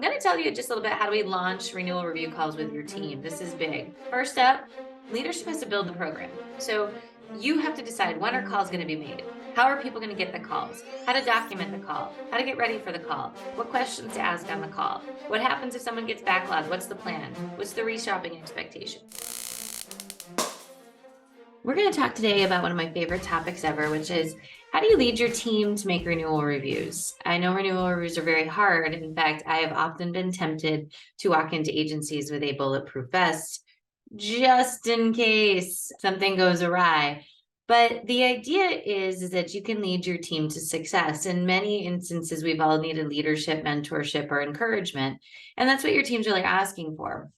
going to tell you just a little bit how do we launch renewal review calls with your team. This is big. First up, leadership has to build the program. So you have to decide when are calls going to be made? How are people going to get the calls? How to document the call? How to get ready for the call? What questions to ask on the call? What happens if someone gets backlogged? What's the plan? What's the reshopping expectation? We're going to talk today about one of my favorite topics ever, which is how do you lead your team to make renewal reviews? I know renewal reviews are very hard. In fact, I have often been tempted to walk into agencies with a bulletproof vest just in case something goes awry. But the idea is that you can lead your team to success. In many instances, we've all needed leadership, mentorship, or encouragement. And that's what your team's really asking for.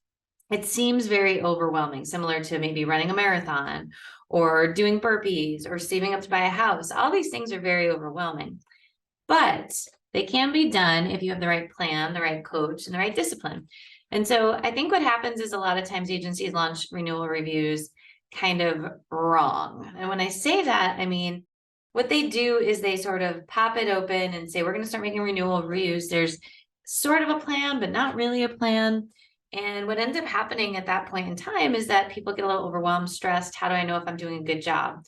It seems very overwhelming, similar to maybe running a marathon or doing burpees or saving up to buy a house. All these things are very overwhelming, but they can be done if you have the right plan, the right coach, and the right discipline. And so I think what happens is a lot of times agencies launch renewal reviews kind of wrong. And when I say that, I mean, what they do is they sort of pop it open and say, we're going to start making renewal reviews. There's sort of a plan, but not really a plan. And what ends up happening at that point in time is that people get a little overwhelmed, stressed. How do I know if I'm doing a good job?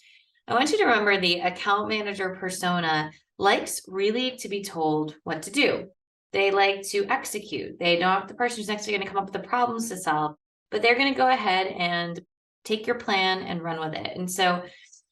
I want you to remember the account manager persona likes really to be told what to do. They like to execute. They don't, the person who's next to going to come up with the problems to solve, but they're going to go ahead and take your plan and run with it. And so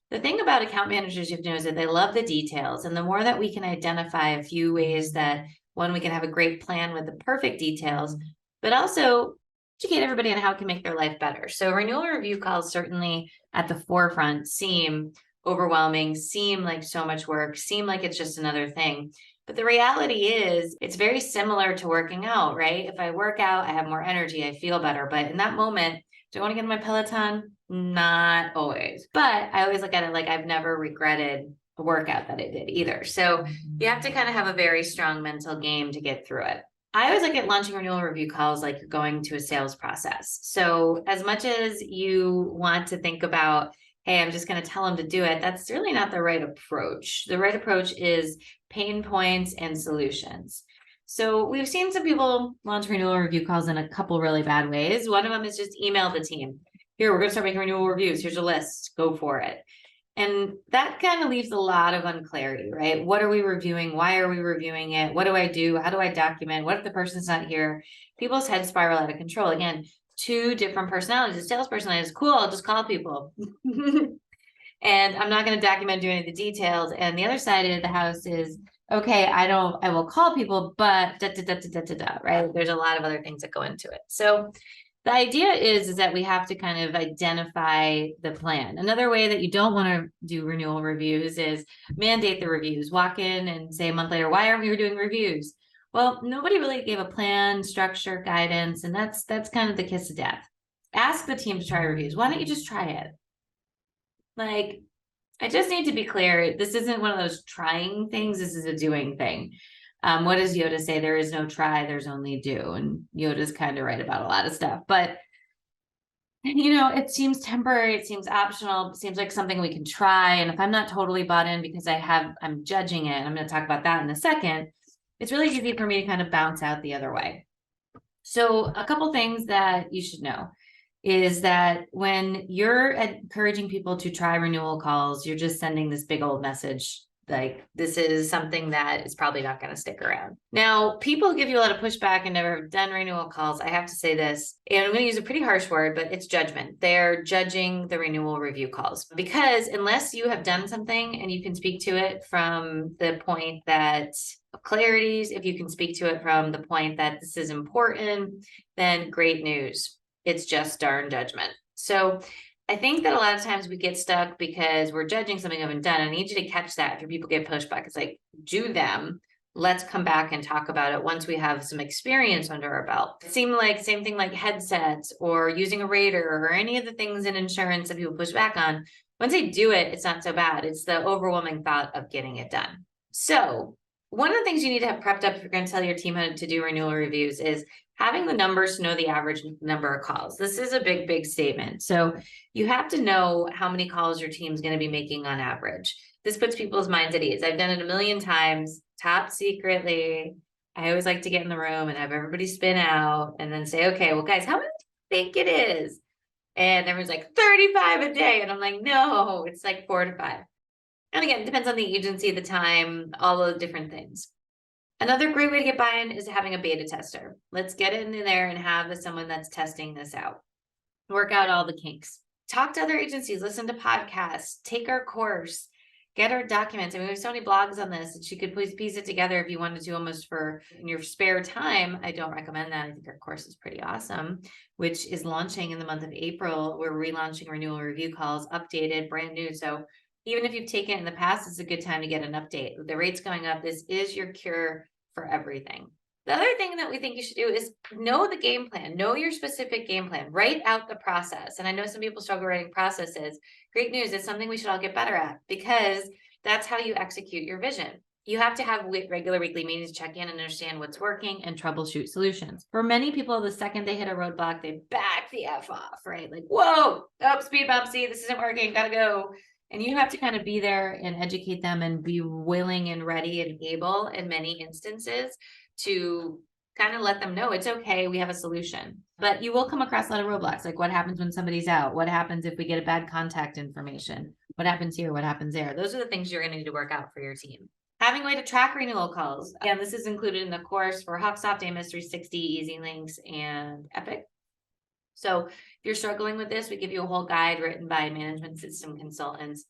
the thing about account managers you have to know is that they love the details. And the more that we can identify a few ways that, one, we can have a great plan with the perfect details, but also educate everybody on how it can make their life better. So renewal review calls certainly at the forefront seem overwhelming, seem like so much work, seem like it's just another thing. But the reality is it's very similar to working out, right? If I work out, I have more energy, I feel better. But in that moment, do I want to get on my Peloton? Not always. But I always look at it like I've never regretted a workout that I did either. So you have to kind of have a very strong mental game to get through it. I always look at launching renewal review calls like you're going to a sales process. So as much as you want to think about, hey, I'm just going to tell them to do it, that's really not the right approach. The right approach is pain points and solutions. So we've seen some people launch renewal review calls in a couple really bad ways. One of them is just email the team. Here, we're going to start making renewal reviews. Here's a list. Go for it. And that kind of leaves a lot of unclarity, right? What are we reviewing? Why are we reviewing it? What do I do? How do I document? What if the person's not here? People's heads spiral out of control. Again, two different personalities. The sales personality is cool. I'll just call people. And I'm not going to document, do any of the details. And the other side of the house is, okay, I will call people, but right? There's a lot of other things that go into it. So the idea is that we have to kind of identify the plan. Another way that you don't want to do renewal reviews is mandate the reviews. Walk in and say a month later, why aren't we doing reviews? Well, nobody really gave a plan, structure, guidance, and that's kind of the kiss of death. Ask the team to try reviews. Why don't you just try it? Like, I just need to be clear. This isn't one of those trying things. This is a doing thing. What does Yoda say? There is no try, there's only do. And Yoda's kind of right about a lot of stuff. But, it seems temporary. It seems optional. It seems like something we can try. And if I'm not totally bought in because I'm judging it, I'm going to talk about that in a second. It's really easy for me to kind of bounce out the other way. So a couple things that you should know is that when you're encouraging people to try renewal calls, you're just sending this big old message like this is something that is probably not going to stick around. Now, people give you a lot of pushback and never have done renewal calls. I have to say this, and I'm going to use a pretty harsh word, but it's judgment. They're judging the renewal review calls because unless you have done something and you can speak to it from the point that clarities, if you can speak to it from the point that this is important, then great news. It's just darn judgment. So I think that a lot of times we get stuck because we're judging something I haven't done. I need you to catch that. If people get pushback, it's like, do them. Let's come back and talk about it once we have some experience under our belt. It seemed like same thing like headsets or using a radar or any of the things in insurance that people push back on. Once they do it, it's not so bad. It's the overwhelming thought of getting it done. So one of the things you need to have prepped up if you're going to tell your team how to do renewal reviews is having the numbers to know the average number of calls. This is a big, big statement. So you have to know how many calls your team's going to be making on average. This puts people's minds at ease. I've done it a million times, top secretly. I always like to get in the room and have everybody spin out and then say, okay, well, guys, how many do you think it is? And everyone's like 35 a day. And I'm like, no, it's like 4 to 5. And again, it depends on the agency, the time, all of the different things. Another great way to get buy-in is having a beta tester. Let's get in there and have someone that's testing this out. Work out all the kinks. Talk to other agencies, listen to podcasts, take our course, get our documents. I mean, we have so many blogs on this that you could please piece it together if you wanted to almost for in your spare time. I don't recommend that. I think our course is pretty awesome, which is launching in the month of April. We're relaunching Renewal Review Calls, updated, brand new. So even if you've taken it in the past, it's a good time to get an update. The rate's going up. This is your cure for everything. The other thing that we think you should do is know the game plan, know your specific game plan, write out the process. And I know some people struggle writing processes. Great news, it's something we should all get better at because that's how you execute your vision. You have to have regular weekly meetings, check in and understand what's working and troubleshoot solutions. For many people, the second they hit a roadblock, they back the F off, right? Like, whoa, oh, speed bump, see, this isn't working, gotta go. And you have to kind of be there and educate them and be willing and ready and able in many instances to kind of let them know it's okay, we have a solution. But you will come across a lot of roadblocks, like what happens when somebody's out? What happens if we get a bad contact information? What happens here? What happens there? Those are the things you're going to need to work out for your team. Having a way to track renewal calls. Again, this is included in the course for HawkSoft, AMS 360, Easy Links, and Epic. So if you're struggling with this, we give you a whole guide written by management system consultants.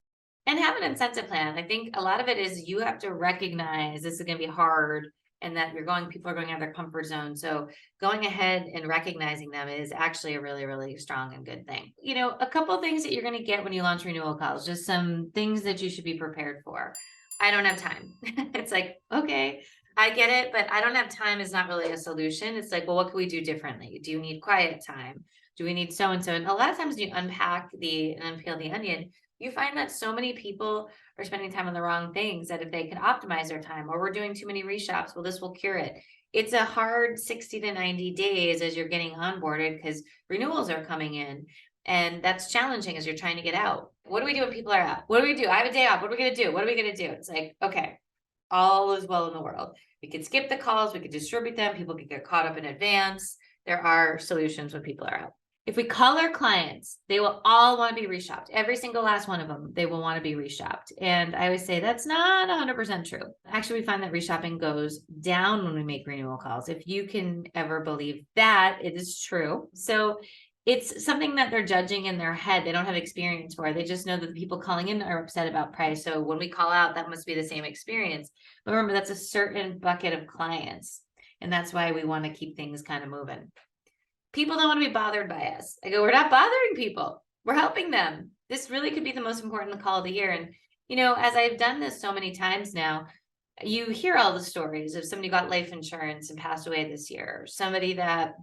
And have an incentive plan. I think a lot of it is you have to recognize this is going to be hard and that people are going out of their comfort zone. So going ahead and recognizing them is actually a really, really strong and good thing. You know, a couple of things that you're going to get when you launch renewal calls, just some things that you should be prepared for. I don't have time. It's like, okay, I get it, but I don't have time is not really a solution. It's like, well, what can we do differently? Do you need quiet time? Do we need so-and-so? And a lot of times when you unpeel the onion, you find that so many people are spending time on the wrong things that if they can optimize their time, or we're doing too many reshops, well, this will cure it. It's a hard 60 to 90 days as you're getting onboarded because renewals are coming in. And that's challenging as you're trying to get out. What do we do when people are out? What do we do? I have a day off. What are we going to do? What are we going to do? It's like, okay, all is well in the world. We could skip the calls. We could distribute them. People could get caught up in advance. There are solutions when people are out. If we call our clients, they will all want to be reshopped. Every single last one of them, they will want to be reshopped. And I always say that's not 100% true. Actually, we find that reshopping goes down when we make renewal calls. If you can ever believe that, it is true. So it's something that they're judging in their head. They don't have experience for. They just know that the people calling in are upset about price. So when we call out, that must be the same experience. But remember, that's a certain bucket of clients. And that's why we want to keep things kind of moving. People don't want to be bothered by us. I go, we're not bothering people. We're helping them. This really could be the most important call of the year. And, you know, as I've done this so many times now, you hear all the stories of somebody who got life insurance and passed away this year, somebody that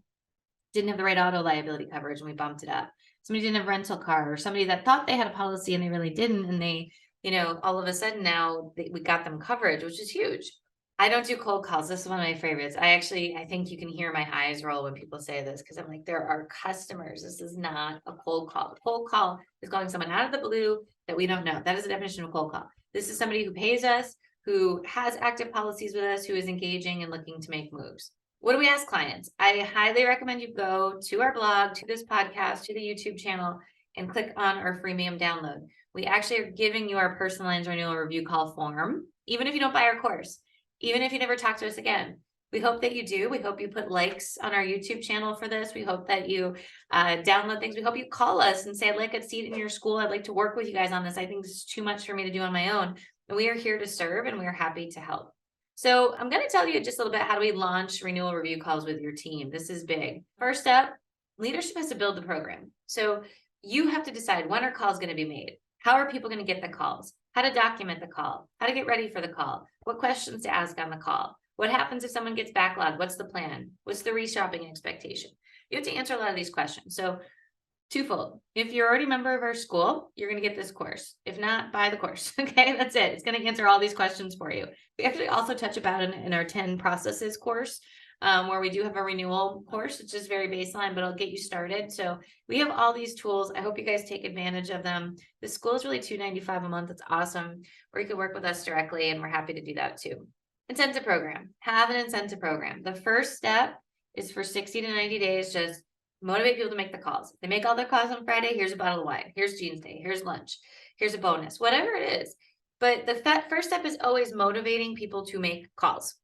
didn't have the right auto liability coverage and we bumped it up. Somebody didn't have a rental car, or somebody that thought they had a policy and they really didn't. And they, you know, all of a sudden now we got them coverage, which is huge. I don't do cold calls. This is one of my favorites. I think you can hear my eyes roll when people say this because I'm like, there are customers. This is not a cold call. A cold call is calling someone out of the blue that we don't know. That is the definition of a cold call. This is somebody who pays us, who has active policies with us, who is engaging and looking to make moves. What do we ask clients? I highly recommend you go to our blog, to this podcast, to the YouTube channel, and click on our freemium download. We actually are giving you our personalized renewal review call form, even if you don't buy our course. Even if you never talk to us again, we hope that you do. We hope you put likes on our YouTube channel for this. We hope that you download things. We hope you call us and say, I'd like a seat in your school. I'd like to work with you guys on this. I think this is too much for me to do on my own. And we are here to serve and we are happy to help. So I'm going to tell you just a little bit, how do we launch renewal review calls with your team? This is big. First up, leadership has to build the program. So you have to decide when are calls going to be made? How are people going to get the calls? How to document the call, how to get ready for the call, what questions to ask on the call, what happens if someone gets backlogged, what's the plan, what's the reshopping expectation? You have to answer a lot of these questions. So twofold, if you're already a member of our school, you're going to get this course. If not, buy the course. Okay, that's it. It's going to answer all these questions for you. We actually also touch about it in our 10 processes course, where we do have a renewal course, which is very baseline, but it'll get you started. So we have all these tools. I hope you guys take advantage of them. The school is really $295 a month. It's awesome. Or you can work with us directly, and we're happy to do that too. Incentive program. Have an incentive program. The first step is for 60 to 90 days, just motivate people to make the calls. If they make all their calls on Friday, here's a bottle of wine. Here's Jeans Day. Here's lunch. Here's a bonus, whatever it is. But the first step is always motivating people to make calls.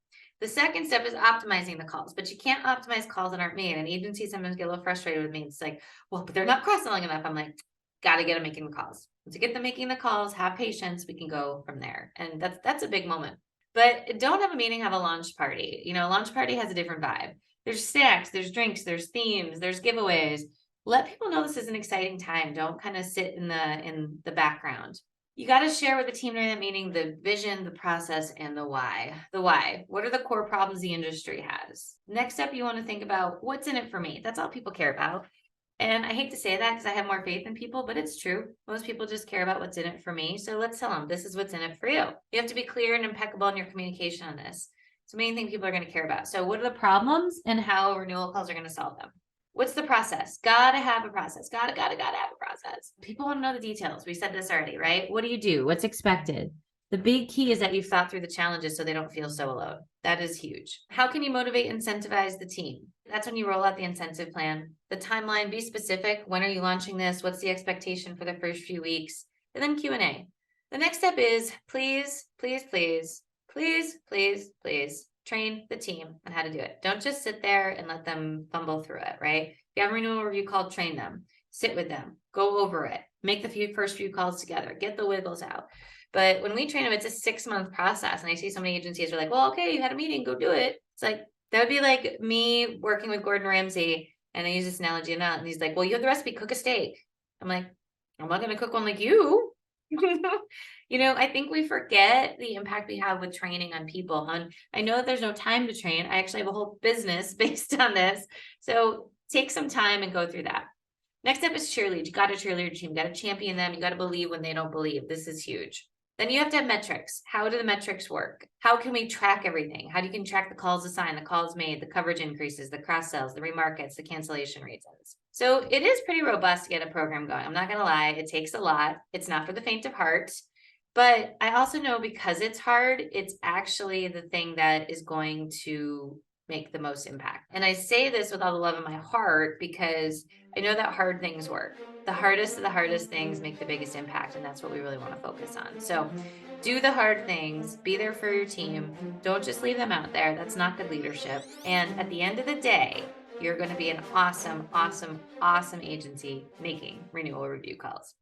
The second step is optimizing the calls, but you can't optimize calls that aren't made. And agencies sometimes get a little frustrated with me. It's like, well, but they're not cross-selling enough. I'm like, got to get them making the calls. To get them making the calls, have patience, we can go from there. And that's a big moment. But don't have a meeting, have a launch party. A launch party has a different vibe. There's snacks, there's drinks, there's themes, there's giveaways. Let people know this is an exciting time. Don't kind of sit in the background. You got to share with the team during that meeting the vision, the process, and the why. The why. What are the core problems the industry has? Next up, you want to think about what's in it for me. That's all people care about. And I hate to say that because I have more faith in people, but it's true. Most people just care about what's in it for me. So let's tell them this is what's in it for you. You have to be clear and impeccable in your communication on this. It's the main thing people are going to care about. So what are the problems and how renewal calls are going to solve them? What's the process? Gotta have a process. Gotta have a process. People want to know the details. We said this already, right? What do you do? What's expected? The big key is that you've thought through the challenges so they don't feel so alone. That is huge. How can you motivate, incentivize the team? That's when you roll out the incentive plan. The timeline, be specific. When are you launching this? What's the expectation for the first few weeks? And then Q&A. The next step is please, please, please, please, please, please train the team on how to do it. Don't just sit there and let them fumble through it, right? If you have a renewal review call, train them, sit with them, go over it, make the first few calls together, get the wiggles out. But when we train them, it's a 6-month process. And I see so many agencies are like, well, okay, you had a meeting, go do it. It's like, that would be like me working with Gordon Ramsay. And I use this analogy and he's like, well, you have the recipe, cook a steak. I'm like, I'm not going to cook one like you. I think we forget the impact we have with training on people. And I know that there's no time to train. I actually have a whole business based on this. So take some time and go through that. Next step is cheerlead. You got to cheerlead your team. You got to champion them. You got to believe when they don't believe. This is huge. Then you have to have metrics. How do the metrics work? How can we track everything? How do you can track the calls assigned, the calls made, the coverage increases, the cross sells, the remarkets, the cancellation reasons? So it is pretty robust to get a program going. I'm not going to lie. It takes a lot. It's not for the faint of heart. But I also know because it's hard, it's actually the thing that is going to make the most impact. And I say this with all the love in my heart because I know that hard things work. The hardest of the hardest things make the biggest impact. And that's what we really want to focus on. So do the hard things, be there for your team. Don't just leave them out there. That's not good leadership. And at the end of the day, you're going to be an awesome, awesome, awesome agency making renewal review calls.